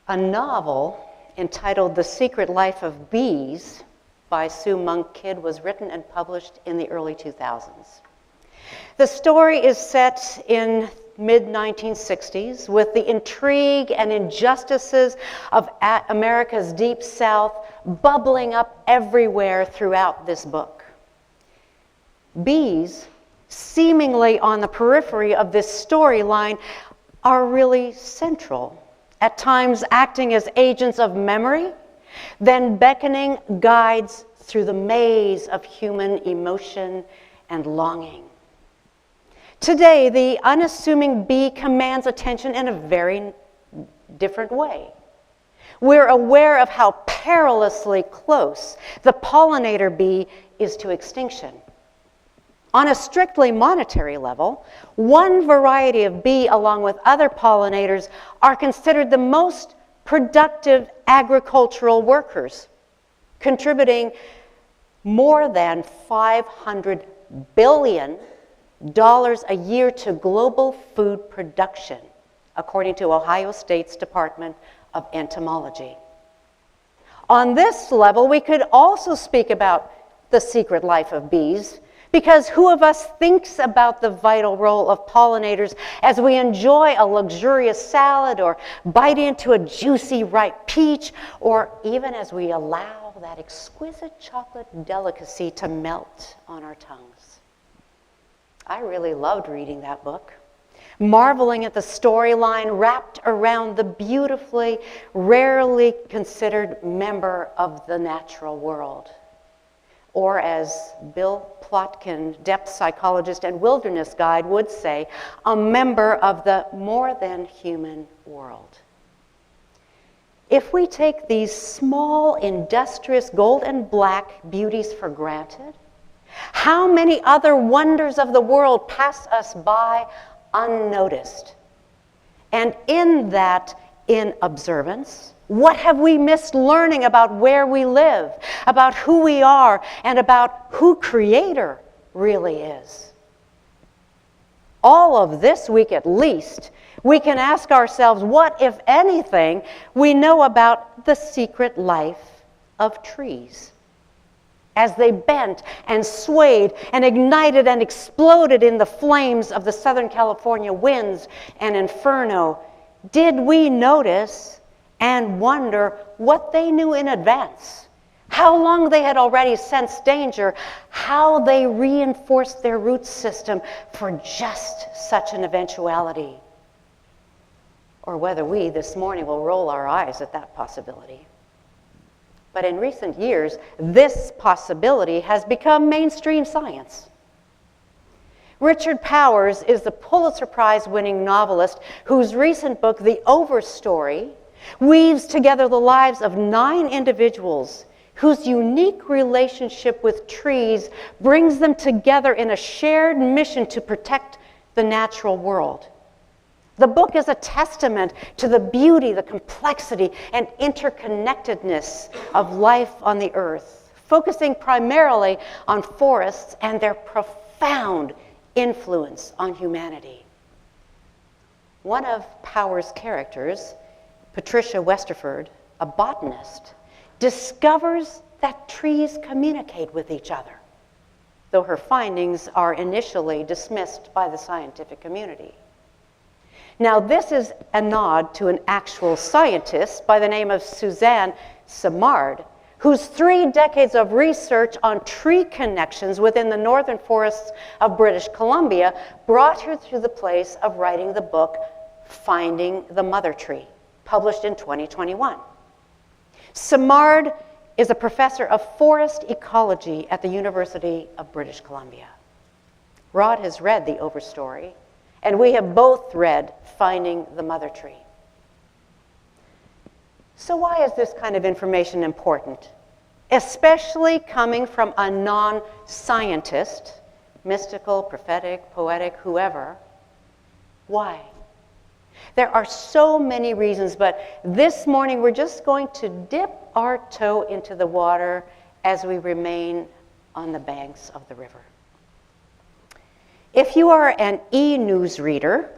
A novel entitled The Secret Life of Bees by Sue Monk Kidd was written and published in the early 2000s. The story is set in mid-1960s with the intrigue and injustices of America's Deep South bubbling up everywhere throughout this book. Bees, seemingly on the periphery of this storyline, are really central, at times acting as agents of memory, then beckoning guides through the maze of human emotion and longing. Today, the unassuming bee commands attention in a very different way. We're aware of how perilously close the pollinator bee is to extinction. On a strictly monetary level, one variety of bee, along with other pollinators, are considered the most productive agricultural workers, contributing more than $500 billion a year to global food production, according to Ohio State's Department of Entomology. On this level, we could also speak about the secret life of bees, because who of us thinks about the vital role of pollinators as we enjoy a luxurious salad or bite into a juicy ripe peach, or even as we allow that exquisite chocolate delicacy to melt on our tongues? I really loved reading that book, marveling at the storyline wrapped around the beautifully, rarely considered member of the natural world. Or as Bill Plotkin, depth psychologist and wilderness guide, would say, a member of the more than human world. If we take these small, industrious gold and black beauties for granted, how many other wonders of the world pass us by unnoticed? And in that inobservance, what have we missed learning about where we live, about who we are, and about who Creator really is? All of this week at least, we can ask ourselves what, if anything, we know about the secret life of trees. As they bent and swayed and ignited and exploded in the flames of the Southern California winds and inferno, did we notice and wonder what they knew in advance, how long they had already sensed danger, how they reinforced their root system for just such an eventuality? Or whether we this morning will roll our eyes at that possibility. But in recent years, this possibility has become mainstream science. Richard Powers is the Pulitzer Prize-winning novelist whose recent book, The Overstory, weaves together the lives of 9 individuals whose unique relationship with trees brings them together in a shared mission to protect the natural world. The book is a testament to the beauty, the complexity, and interconnectedness of life on the earth, focusing primarily on forests and their profound influence on humanity. One of Powers' characters, Patricia Westerford, a botanist, discovers that trees communicate with each other, though her findings are initially dismissed by the scientific community. Now, this is a nod to an actual scientist by the name of Suzanne Simard, whose 3 decades of research on tree connections within the northern forests of British Columbia brought her to the place of writing the book Finding the Mother Tree, published in 2021. Simard is a professor of forest ecology at the University of British Columbia. Rod has read The Overstory, and we have both read Finding the Mother Tree. So why is this kind of information important, especially coming from a non-scientist, mystical, prophetic, poetic, whoever? Why? There are so many reasons, but this morning we're just going to dip our toe into the water as we remain on the banks of the river. If you are an e-news reader,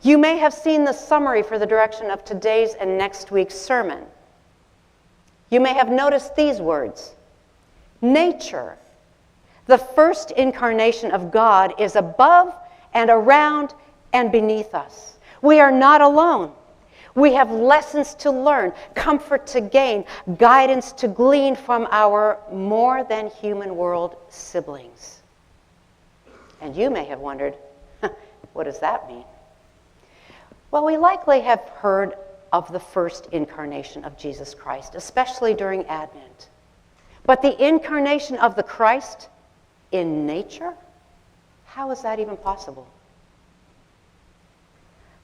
You may have seen the summary for the direction of today's and next week's sermon. You may have noticed these words. Nature, the first incarnation of God, is above and around and beneath us. We are not alone. We have lessons to learn, comfort to gain, guidance to glean from our more than human world siblings. And you may have wondered, what does that mean? Well, we likely have heard of the first incarnation of Jesus Christ, especially during Advent. But the incarnation of the Christ in nature? How is that even possible?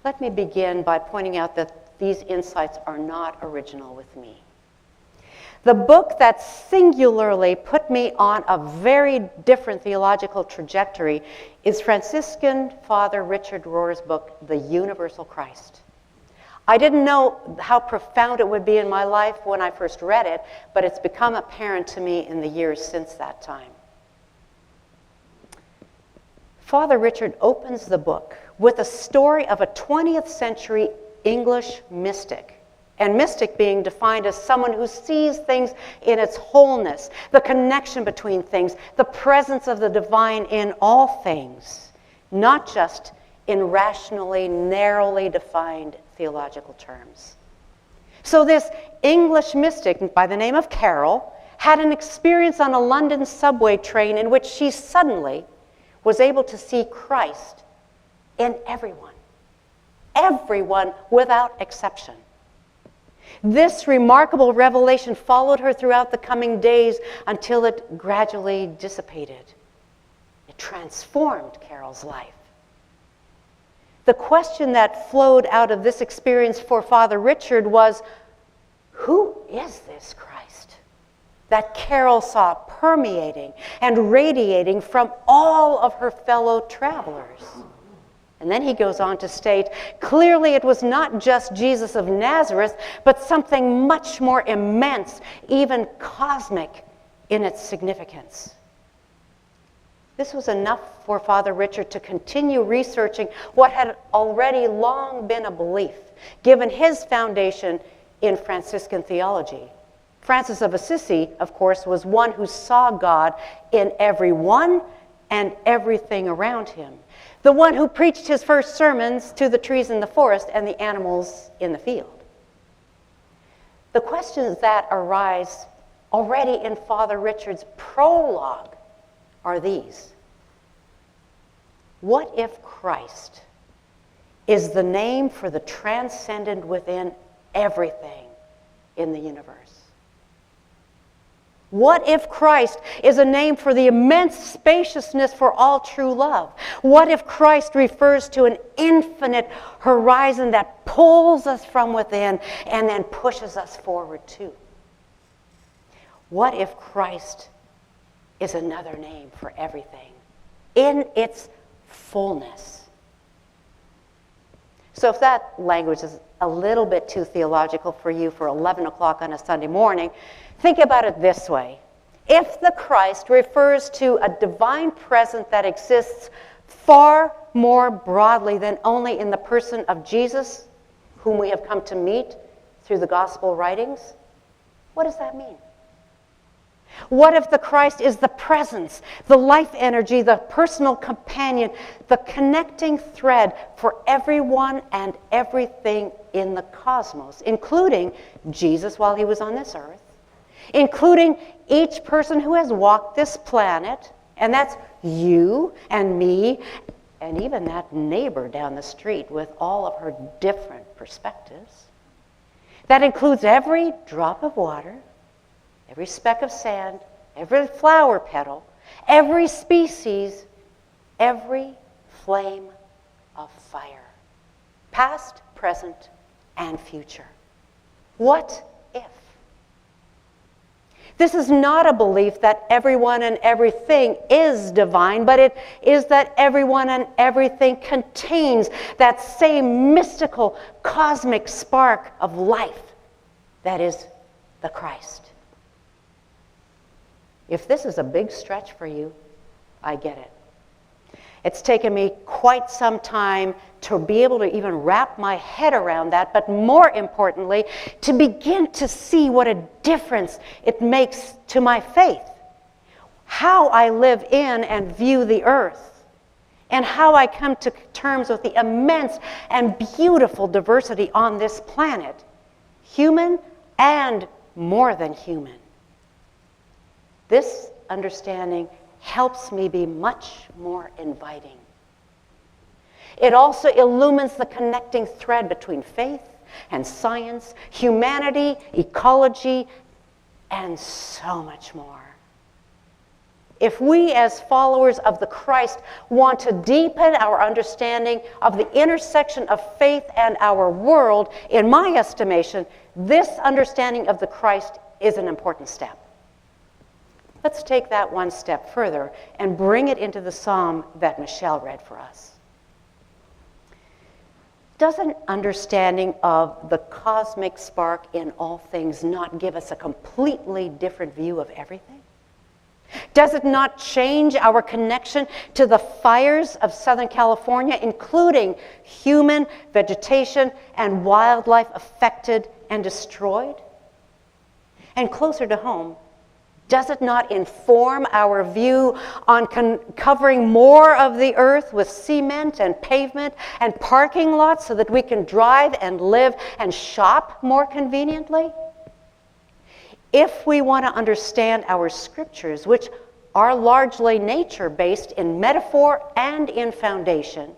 Let me begin by pointing out that these insights are not original with me. The book that singularly put me on a very different theological trajectory is Franciscan Father Richard Rohr's book, The Universal Christ. I didn't know how profound it would be in my life when I first read it, but it's become apparent to me in the years since that time. Father Richard opens the book with a story of a 20th century English mystic, and mystic being defined as someone who sees things in its wholeness, the connection between things, the presence of the divine in all things, not just in rationally, narrowly defined theological terms. So this English mystic by the name of Carol had an experience on a London subway train in which she suddenly was able to see Christ in everyone without exception. This remarkable revelation followed her throughout the coming days until it gradually dissipated. It transformed Carol's life. The question that flowed out of this experience for Father Richard was, who is this Christ that Carol saw permeating and radiating from all of her fellow travelers? And then he goes on to state, clearly it was not just Jesus of Nazareth, but something much more immense, even cosmic in its significance. This was enough for Father Richard to continue researching what had already long been a belief, given his foundation in Franciscan theology. Francis of Assisi, of course, was one who saw God in everyone and everything around him. The one who preached his first sermons to the trees in the forest and the animals in the field. The questions that arise already in Father Richard's prologue are these. What if Christ is the name for the transcendent within everything in the universe? What if Christ is a name for the immense spaciousness for all true love? What if Christ refers to an infinite horizon that pulls us from within and then pushes us forward too? What if Christ is another name for everything in its fullness? So if that language is a little bit too theological for you for 11 o'clock on a Sunday morning, think about it this way. If the Christ refers to a divine presence that exists far more broadly than only in the person of Jesus, whom we have come to meet through the gospel writings, what does that mean? What if the Christ is the presence, the life energy, the personal companion, the connecting thread for everyone and everything in the cosmos, including Jesus while he was on this earth, including each person who has walked this planet, and that's you and me, and even that neighbor down the street with all of her different perspectives. That includes every drop of water, every speck of sand, every flower petal, every species, every flame of fire, past, present, and future. What if? This is not a belief that everyone and everything is divine, but it is that everyone and everything contains that same mystical, cosmic spark of life that is the Christ. If this is a big stretch for you, I get it. It's taken me quite some time to be able to even wrap my head around that, but more importantly, to begin to see what a difference it makes to my faith, how I live in and view the earth, and how I come to terms with the immense and beautiful diversity on this planet, human and more than human. This understanding helps me be much more inviting. It also illumines the connecting thread between faith and science, humanity, ecology, and so much more. If we as followers of the Christ want to deepen our understanding of the intersection of faith and our world, in my estimation, this understanding of the Christ is an important step. Let's take that one step further and bring it into the psalm that Michelle read for us. Does an understanding of the cosmic spark in all things not give us a completely different view of everything? Does it not change our connection to the fires of Southern California, including human, vegetation, and wildlife affected and destroyed? And closer to home, does it not inform our view on covering more of the earth with cement and pavement and parking lots so that we can drive and live and shop more conveniently? If we want to understand our scriptures, which are largely nature-based in metaphor and in foundation,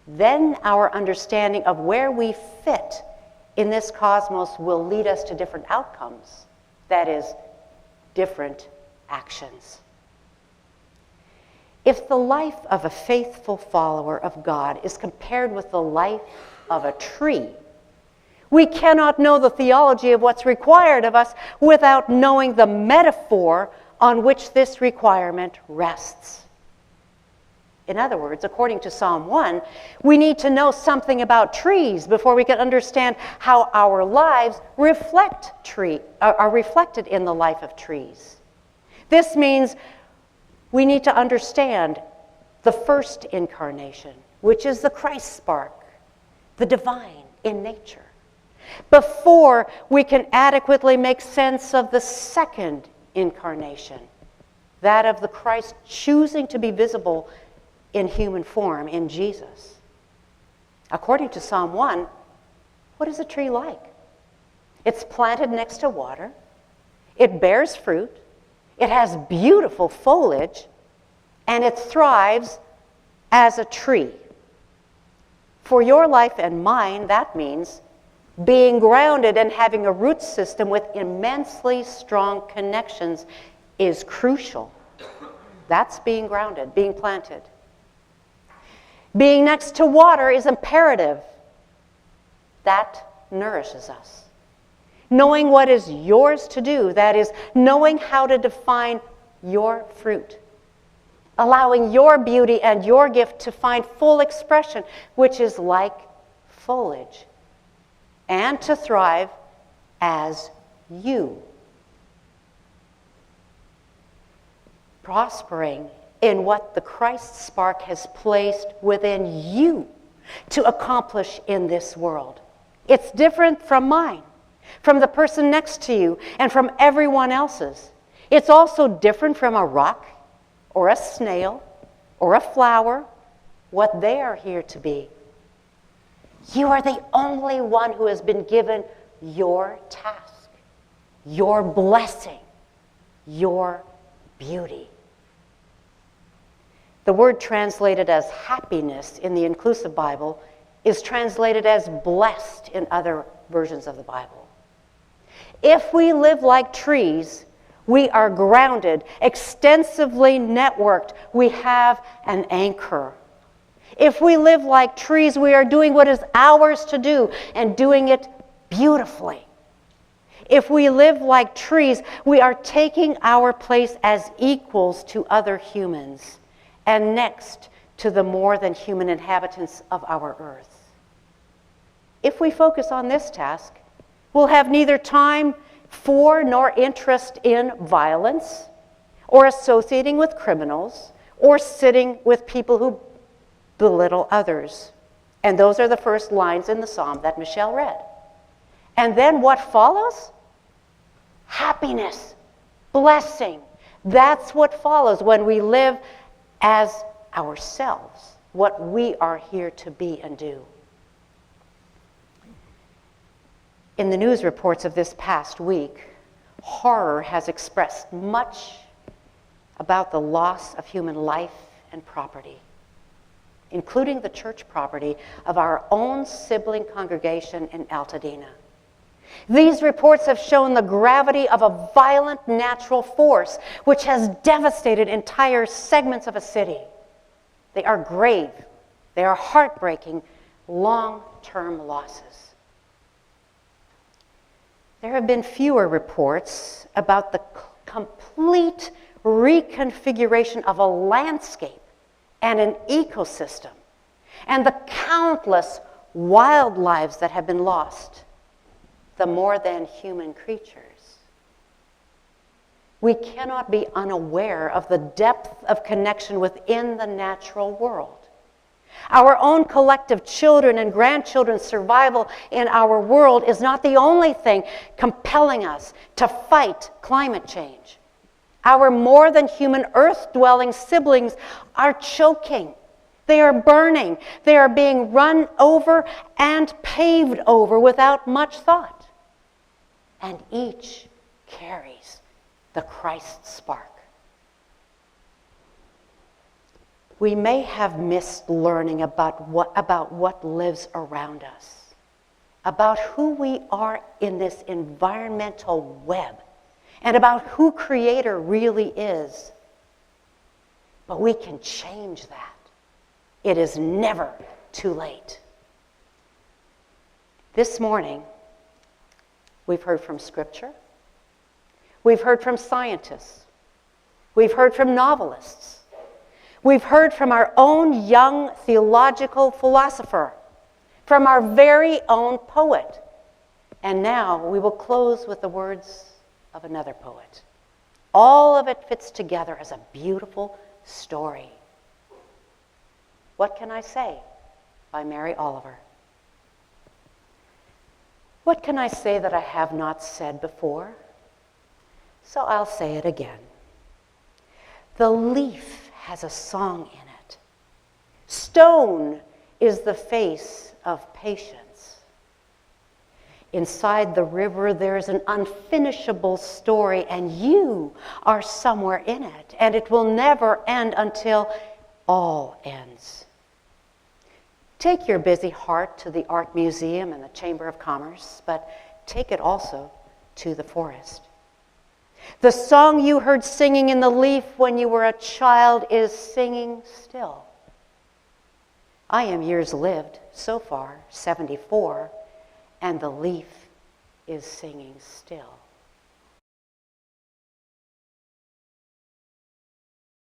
then our understanding of where we fit in this cosmos will lead us to different outcomes. That is, different actions. If the life of a faithful follower of God is compared with the life of a tree, we cannot know the theology of what's required of us without knowing the metaphor on which this requirement rests. In other words, according to Psalm 1, we need to know something about trees before we can understand how our lives are reflected in the life of trees. This means we need to understand the first incarnation, which is the Christ spark, the divine in nature, before we can adequately make sense of the second incarnation, that of the Christ choosing to be visible in human form, in Jesus. According to Psalm 1, what is a tree like? It's planted next to water. It bears fruit. It has beautiful foliage. And it thrives as a tree. For your life and mine, that means being grounded and having a root system with immensely strong connections is crucial. That's being grounded, being planted. Being next to water is imperative. That nourishes us. Knowing what is yours to do, that is, knowing how to define your fruit. Allowing your beauty and your gift to find full expression, which is like foliage. And to thrive as you. Prospering in what the Christ spark has placed within you to accomplish in this world. It's different from mine, from the person next to you, and from everyone else's. It's also different from a rock, or a snail, or a flower, what they are here to be. You are the only one who has been given your task, your blessing, your beauty. The word translated as happiness in the Inclusive Bible is translated as blessed in other versions of the Bible. If we live like trees, we are grounded, extensively networked. We have an anchor. If we live like trees, we are doing what is ours to do and doing it beautifully. If we live like trees, we are taking our place as equals to other humans and next to the more than human inhabitants of our earth. If we focus on this task, we'll have neither time for nor interest in violence or associating with criminals or sitting with people who belittle others. And those are the first lines in the psalm that Michelle read. And then what follows? Happiness, blessing. That's what follows when we live as ourselves, what we are here to be and do. In the news reports of this past week, horror has expressed much about the loss of human life and property, including the church property of our own sibling congregation in Altadena. These reports have shown the gravity of a violent natural force which has devastated entire segments of a city. They are grave, they are heartbreaking, long-term losses. There have been fewer reports about the complete reconfiguration of a landscape and an ecosystem, and the countless wild lives that have been lost, the more than human creatures. We cannot be unaware of the depth of connection within the natural world. Our own collective children and grandchildren's survival in our world is not the only thing compelling us to fight climate change. Our more than human earth-dwelling siblings are choking. They are burning. They are being run over and paved over without much thought. And each carries the Christ spark. We may have missed learning about what lives around us, about who we are in this environmental web, and about who Creator really is. But we can change that. It is never too late. This morning, we've heard from Scripture. We've heard from scientists. We've heard from novelists. We've heard from our own young theological philosopher, from our very own poet. And now we will close with the words of another poet. All of it fits together as a beautiful story. What Can I Say? By Mary Oliver. What can I say that I have not said before? So I'll say it again. The leaf has a song in it. Stone is the face of patience. Inside the river, there's an unfinishable story, and you are somewhere in it, and it will never end until all ends. Take your busy heart to the Art Museum and the Chamber of Commerce, but take it also to the forest. The song you heard singing in the leaf when you were a child is singing still. I am years lived, so far, 74, and the leaf is singing still.